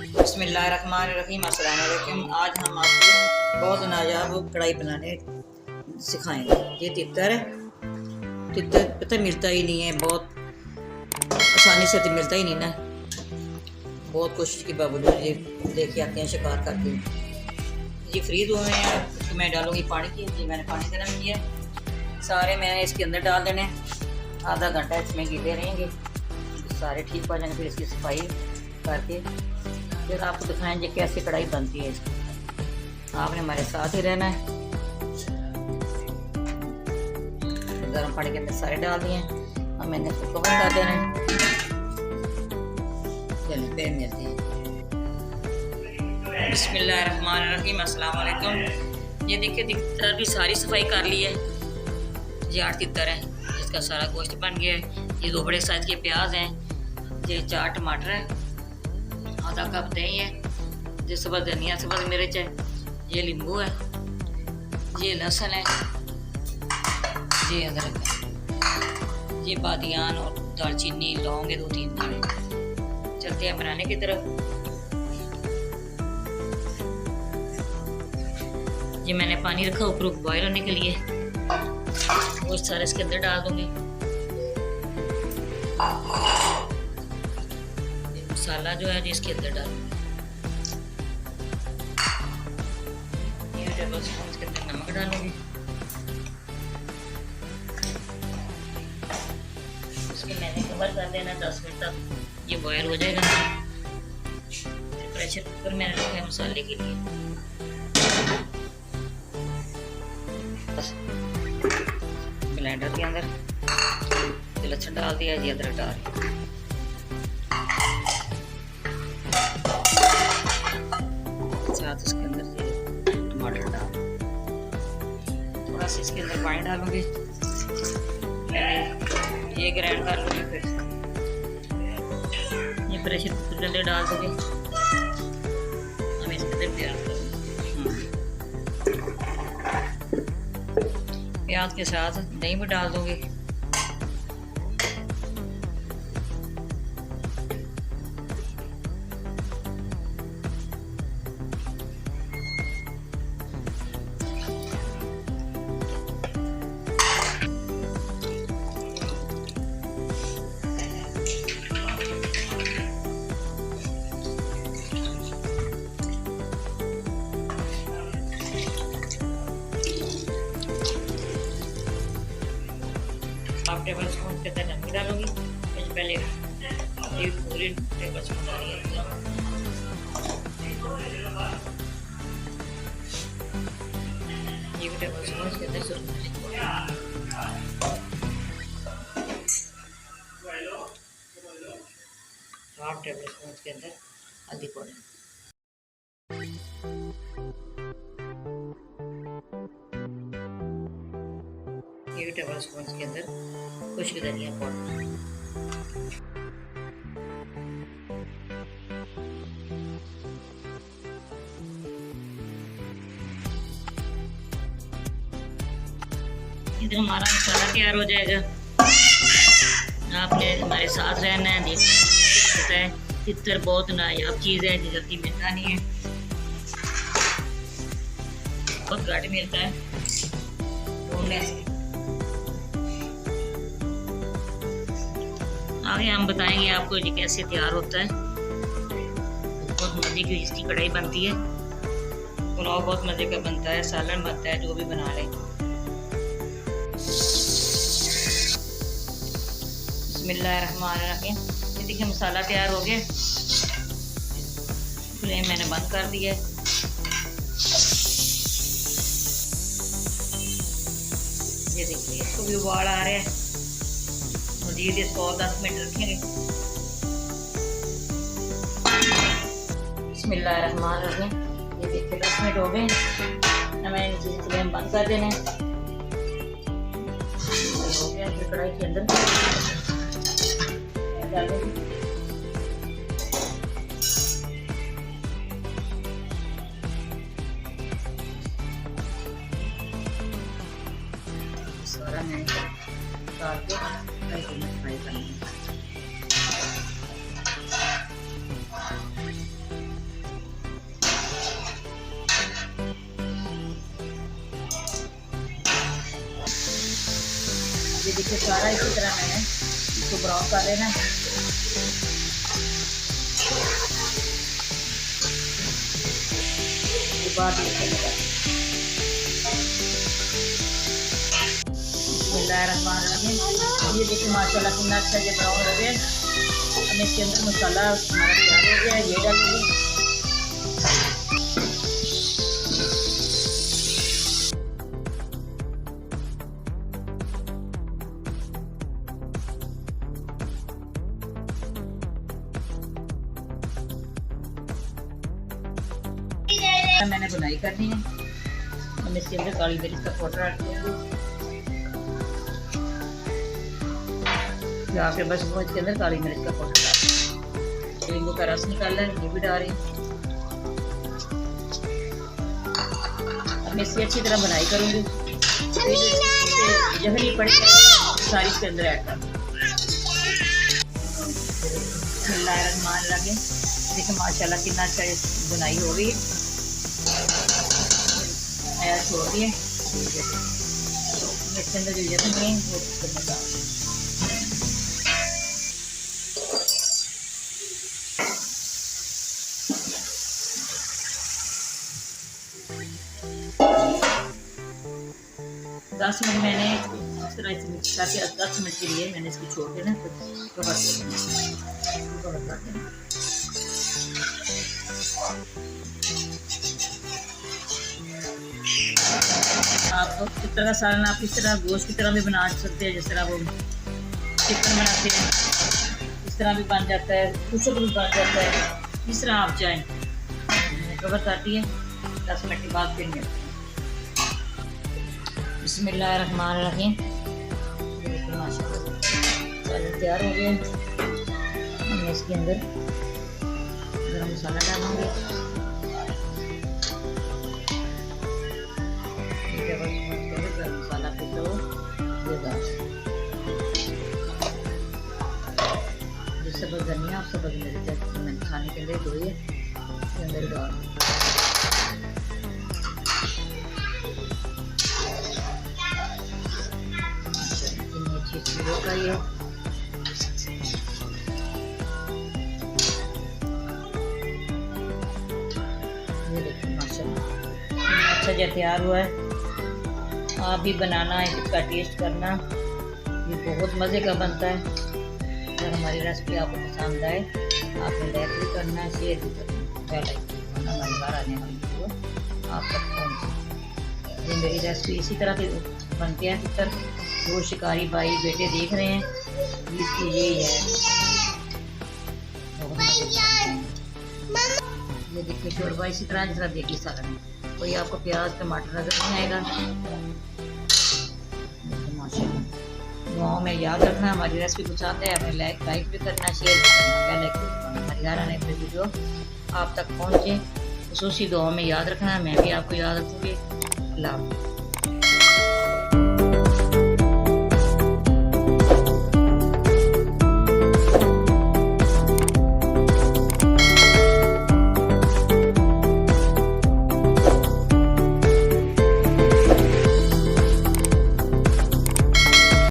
बिस्मिल्लाहिर्रहमानिर्रहीम। अस्सलाम वालेकुम। आज हम आपको बहुत नायाब कढ़ाई बनाने सिखाएंगे। ये तितर है। तितर पता मिलता ही नहीं है, बहुत आसानी से तो मिलता ही नहीं ना। बहुत कोशिश के बावजूद ये लेके आते हैं शिकार करके। ये फ्रीज हुए हैं। तो मैं डालूंगी पानी की। जी मैंने पानी गर्म किया। सारे मैंने इसके अंदर डाल देने। आधा घंटा इसमें गीले रहेंगे, सारे ठीक हो जाएंगे। फिर इसकी सफाई करके फिर आपको दिखाएंगे कैसे कढ़ाई बनती है इसकी। आपने हमारे साथ ही रहना है। गर्म पानी के अंदर सारे डाल दिए। अब मैंने इसको कवर कर देना है। चलिए फिर मिलते हैं। बिस्मिल्लाहिर्रहमानिर्रहीम। अस्सलाम वालेकुम। ये देखिए तितर की सारी सफाई कर ली है। ये 8 तितर है, इसका सारा गोश्त बन गया है। ये 2 बड़े साइज के प्याज हैं। ये 4 टमाटर है। आधा कप दही है। ये सब्ज़ धनिया, सब्ज़ मिर्च है। ये नींबू है। ये लहसुन है। ये अदरक है। ये बादियान और दालचीनी लौंग है 2-3 दाने। चलते हैं बनाने की तरफ। ये मैंने पानी रखा ऊपर बॉयल होने के लिए। वो सारे इसके अंदर डाल दूंगी। मसाला जो है इसके अंदर डालूंगी। 1 टेबल स्पून इसके अंदर नमक डालूंगी। इसके मैंने कवर कर देना 10 मिनट तक। ये बॉयल हो जाएगा। प्रेशर कुकर मैंने रखा है मसाले के लिए। ब्लेंडर के अंदर लहसुन डाल दिया। जी अदरक डाल दिया। साथ इसके अंदर ये टमाटर डाल, थोड़ा सा इसके अंदर पानी डालूंगी। मैंने ये ग्राइंड कर लूँगी। फिर ये प्रेशर कुकर के अंदर डाल दूँगी। हम इसके अंदर प्याज डालूँगी। प्याज के साथ दही भी डाल दूँगी। हाफ टेबल स्पून के अंदर नमक डालूंगी। पहले 1 टेबल स्पून डालिए। 1 टेबल स्पून इसके अंदर सुरख, हाफ टेबल स्पून इसके अंदर हल्दी पाउडर, 1 टेबल स्पून के अंदर खुश्क धनिया पाउडर, इधर हमारा मसाला तैयार हो जाएगा। आपने हमारे साथ रहना है। देखता है तितर बहुत नायाब चीज़ है, जल्दी मिलता नहीं है, बहुत घट मिलता है। आगे हम बताएंगे आपको ये कैसे तैयार होता है। बहुत मज़े की इसकी कढ़ाई बनती है। पुलाव बहुत मज़े का बनता है, सालन बनता है, जो भी बना ले। बिस्मिल्लाहिर्रहमानिर्रहीम। ये देखिए मसाला तैयार हो गया। फ्लेम मैंने बंद कर दिया है। ये देखिए इसको भी उबाल आ रहा है। मजीद इसको और 10 मिनट रखेंगे। बिस्मिल्लाहिर्रहमानिर्रहीम। ये देखिए 10 मिनट हो गए। मैंने नीचे फ्लेम बंद कर देना है। हो गया। फिर कढ़ाई के अंदर डालेंगे। सारा मैं डाल के फ्राई करना है। देखिए सारा इसी तरह मैंने इसको ब्राउन कर लेना। बाद ये देखिए माशाल्लाह कितना अच्छा ये ब्राउन हो गया। अब इसके अंदर मसाला हमारा तैयार हो गया है, ये डालेंगे। मैंने बुनाई करनी है। हम इसके अंदर काली मिर्च का पाउडर ऐड करेंगे। यहाँ पे बस वो इसके अंदर काली मिर्च का पाउडर डाल, नींबू का रस निकालना है, ये भी डाल रही हूँ। अब मैं इसकी अच्छी तरह बुनाई करूँगी। जब नहीं पड़े सारी इसके अंदर ऐड कर दूँगी। देखिए माशाल्लाह कितना अच्छा बुनाई हो गई है। छोड़ दिए इसके अंदर जो जगह है वो बता। दस मिनट मैंने इस तरह से मिक्स करके 10 मिनट के लिए मैंने इसको छोड़ देना, कवर कर देना। आप इस तरह सालन आप इस तरह गोश्त की तरह भी बना सकते हैं, जिस तरह वो चिकन बनाते हैं इस तरह भी बन जाता है, कुछ भी बन जाता है, इस तरह आप चाहें। कवर करती है 10 मिनट के बाद फिर मिलते हैं। बिस्मिल्लाहिर्रहमानिर्रहीम। माशाल्लाह तैयार हो गया। मैं इसके अंदर गरम मसाला डालूंगी। गरम मसाला फिर तो जो सब्ज़ धनिया आप सब्ज़ मिर्च मैंने खाने के लिए धोई है इसके अंदर डाल। का ये देखिए माशाल्लाह अच्छा जो तैयार हुआ है। आप भी बनाना है, इसका टेस्ट करना, ये बहुत मज़े का बनता है। अगर हमारी रेसिपी आपको पसंद आए आपने लाइक भी करना है, शेयर भी करना है, हमारी बार आने वाली वीडियो आप तक पहुँचे। ये मेरी रेसिपी इसी तरह की बनती है। फिर दो शिकारी भाई बेटे देख रहे हैं, इसकी यही है। ये देखिए शोरबा इसी तरह जिस तरह देखिए सालन है। कोई आपको प्याज टमाटर नजर नहीं आएगा। माशाल्लाह दुआओं में याद रखना। हमारी रेसिपी पसंद है हमें लाइक भी करना, शेयर भी करना, बेल आइकन हमारी घर आने पर वीडियो आप तक पहुँचे। खुसूसी दुआओं में याद रखना। मैं भी आपको याद रखूँगी। अल्लाह हाफ़िज़।